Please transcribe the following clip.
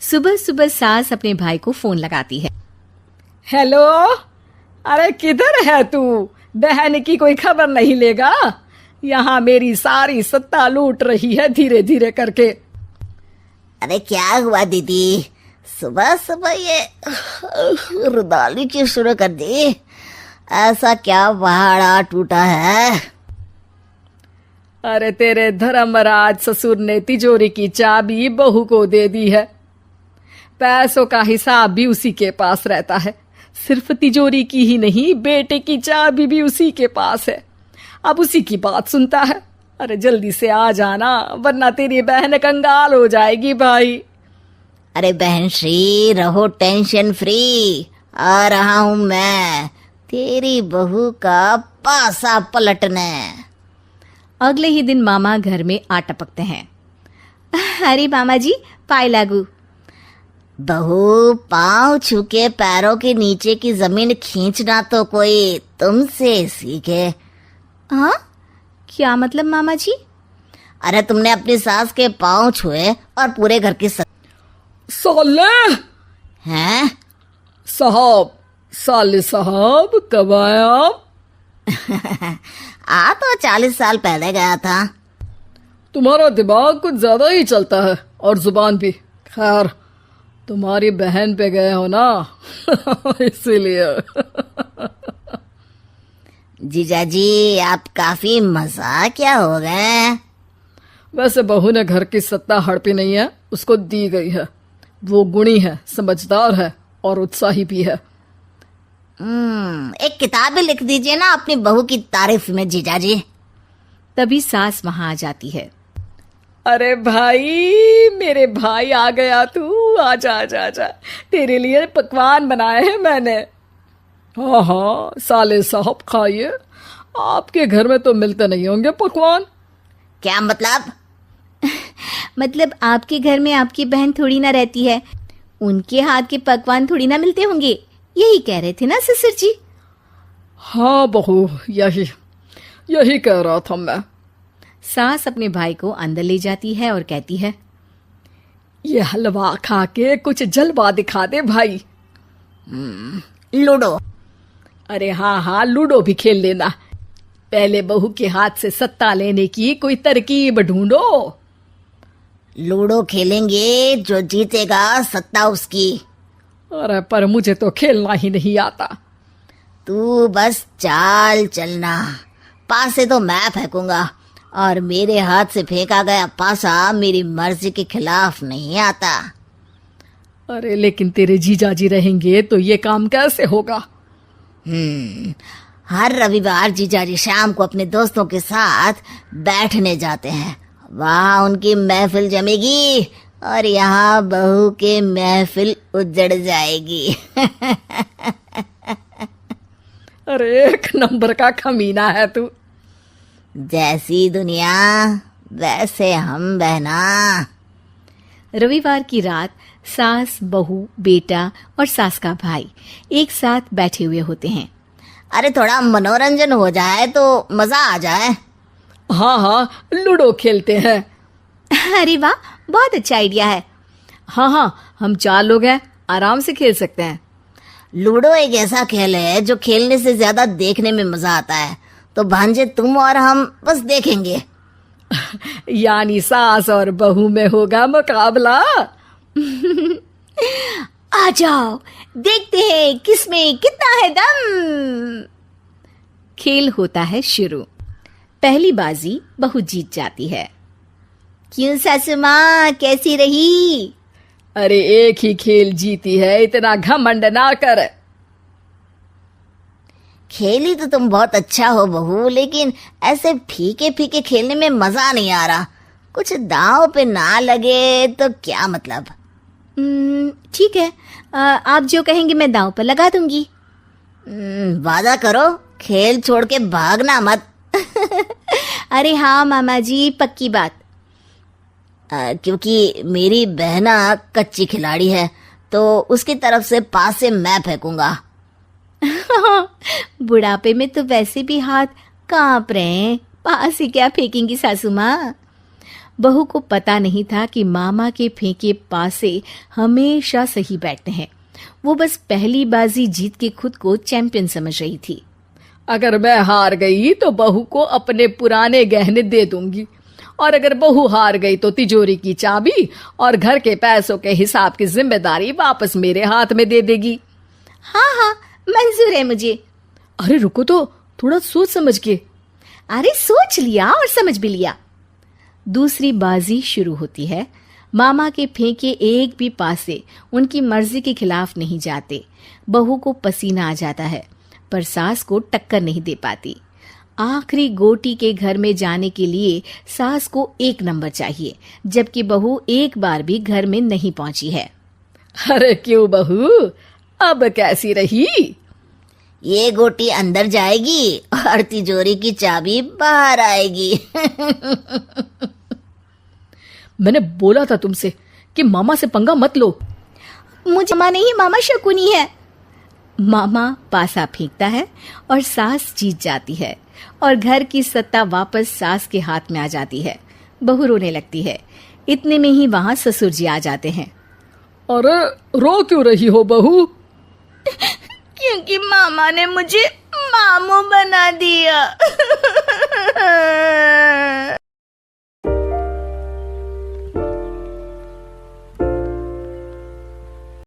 सुबह सुबह सास अपने भाई को फोन लगाती है। हेलो, अरे किधर है तू? बहन की कोई खबर नहीं लेगा? यहाँ मेरी सारी सत्ता लूट रही है धीरे धीरे करके। अरे क्या हुआ दीदी, सुबह सुबह ये रुदाली क्यों शुरू कर दी? ऐसा क्या पहाड़ा टूटा है? अरे तेरे धर्मराज ससुर ने तिजोरी की चाबी बहू को दे दी है। पैसों का हिसाब भी उसी के पास रहता है। सिर्फ तिजोरी की ही नहीं, बेटे की चाबी भी उसी के पास है। अब उसी की बात सुनता है। अरे जल्दी से आ जाना, वरना तेरी बहन कंगाल हो जाएगी भाई। अरे बहन श्री, रहो टेंशन फ्री, आ रहा हूं मैं तेरी बहू का पासा पलटने। अगले ही दिन मामा घर में आ टपकते हैं। अरे मामा जी, पाए लागू। बहू, पाँव छू के पैरों के नीचे की जमीन खींचना तो कोई तुमसे सीखे। हाँ, क्या मतलब मामा जी? अरे तुमने अपनी सास के पाँव छुए और पूरे घर की साले हैं? साले साहब कब आए आप? आ तो 40 साल पहले गया था। तुम्हारा दिमाग कुछ ज्यादा ही चलता है और जुबान भी। खैर, तुम्हारी बहन पे गए हो ना इसीलिए। जीजाजी, आप काफी मजाकिया हो गए। वैसे बहू ने घर की सत्ता हड़पी नहीं है, उसको दी गई है। वो गुणी है, समझदार है और उत्साही भी है। एक किताब भी लिख दीजिए ना अपनी बहू की तारीफ में जीजाजी। तभी सास वहां आ जाती है। अरे भाई, मेरे भाई आ गया तू। आजा आजा आजा, तेरे लिए पकवान बनाए हैं मैंने। हाँ हाँ साले साहब, खाइए। आपके घर में तो मिलते नहीं होंगे पकवान। क्या मतलब? मतलब आपके घर में आपकी बहन थोड़ी ना रहती है, उनके हाथ के पकवान थोड़ी ना मिलते होंगे, यही कह रहे थे ना ससुर जी? हाँ बहू, यही कह रहा था मैं। सास अपने भाई को अंदर ले जाती है और कहती है, ये हलवा खा के कुछ जलवा दिखा दे भाई। लूडो? अरे हाँ हाँ, लूडो भी खेल लेना। पहले बहू के हाथ से सत्ता लेने की कोई तरकीब ढूंढो। लूडो खेलेंगे, जो जीतेगा सत्ता उसकी। अरे पर मुझे तो खेलना ही नहीं आता। तू बस चाल चलना, पासे तो मैं फेंकूंगा और मेरे हाथ से फेंका गया पासा मेरी मर्जी के खिलाफ नहीं आता। अरे लेकिन तेरे जीजाजी रहेंगे तो ये काम कैसे होगा? हर रविवार जीजाजी शाम को अपने दोस्तों के साथ बैठने जाते हैं। वहाँ उनकी महफिल जमेगी और यहाँ बहू के महफिल उजड़ जाएगी। अरे एक नंबर का कमीना है तू। जैसी दुनिया वैसे हम बहना। रविवार की रात सास, बहू, बेटा और सास का भाई एक साथ बैठे हुए होते हैं। अरे थोड़ा मनोरंजन हो जाए तो मजा आ जाए। हाँ हाँ, लूडो खेलते हैं। अरे वाह, बहुत अच्छा आइडिया है। हाँ हाँ, हम 4 लोग हैं, आराम से खेल सकते हैं। लूडो एक ऐसा खेल है जो खेलने से ज्यादा देखने में मजा आता है। तो भांजे तुम और हम बस देखेंगे। यानी सास और बहू में होगा मुकाबला। आ जाओ, देखते हैं किसमें कितना है दम। खेल होता है शुरू। पहली बाजी बहू जीत जाती है। क्यों सासू माँ, कैसी रही? अरे एक ही खेल जीती है, इतना घमंड ना कर। खेली तो तुम बहुत अच्छा हो बहू, लेकिन ऐसे फीके फीके खेलने में मजा नहीं आ रहा। कुछ दांव पे ना लगे तो क्या मतलब? ठीक है, आप जो कहेंगे मैं दांव पर लगा दूंगी। वादा करो, खेल छोड़ के भागना मत। अरे हाँ मामा जी, पक्की बात। क्योंकि मेरी बहना कच्ची खिलाड़ी है, तो उसकी तरफ से पास से मैं फेंकूंगा। बुढ़ापे में तो वैसे भी हाथ कांप रहे हैं, पास ही क्या फेंकेंगी सासू माँ। बहू को पता नहीं था कि मामा के फेंके पासे हमेशा सही बैठते हैं। वो बस पहली बाजी जीत के खुद को चैंपियन समझ रही थी। अगर मैं हार गई तो बहू को अपने पुराने गहने दे दूंगी, और अगर बहू हार गई तो तिजोरी की चाबी और घर के पैसों के हिसाब की जिम्मेदारी वापस मेरे हाथ में दे देगी। हाँ हाँ, मंजूर है मुझे। अरे रुको तो, थोड़ा सोच समझ के। अरे सोच लिया और समझ भी लिया। दूसरी बाजी शुरू होती है। मामा के फेंके एक भी पासे उनकी मर्जी के खिलाफ नहीं जाते। बहू को पसीना आ जाता है, पर सास को टक्कर नहीं दे पाती। आखिरी गोटी के घर में जाने के लिए सास को 1 नंबर चाहिए, जबकि बहू एक बार भी घर में नहीं पहुंची है। अरे क्यों बहू, अब कैसी रही? ये गोटी अंदर जाएगी और तिजोरी की चाबी बाहर आएगी। मैंने बोला था तुमसे कि मामा से पंगा मत लो। मुझे मामा नहीं, मामा शकुनी है। मामा पासा फेंकता है और सास जीत जाती है और घर की सत्ता वापस सास के हाथ में आ जाती है। बहू रोने लगती है। इतने में ही वहां ससुर जी आ जाते हैं। अरे रो क्यों रही हो बहू? क्योंकि मामा ने मुझे मामू बना दिया।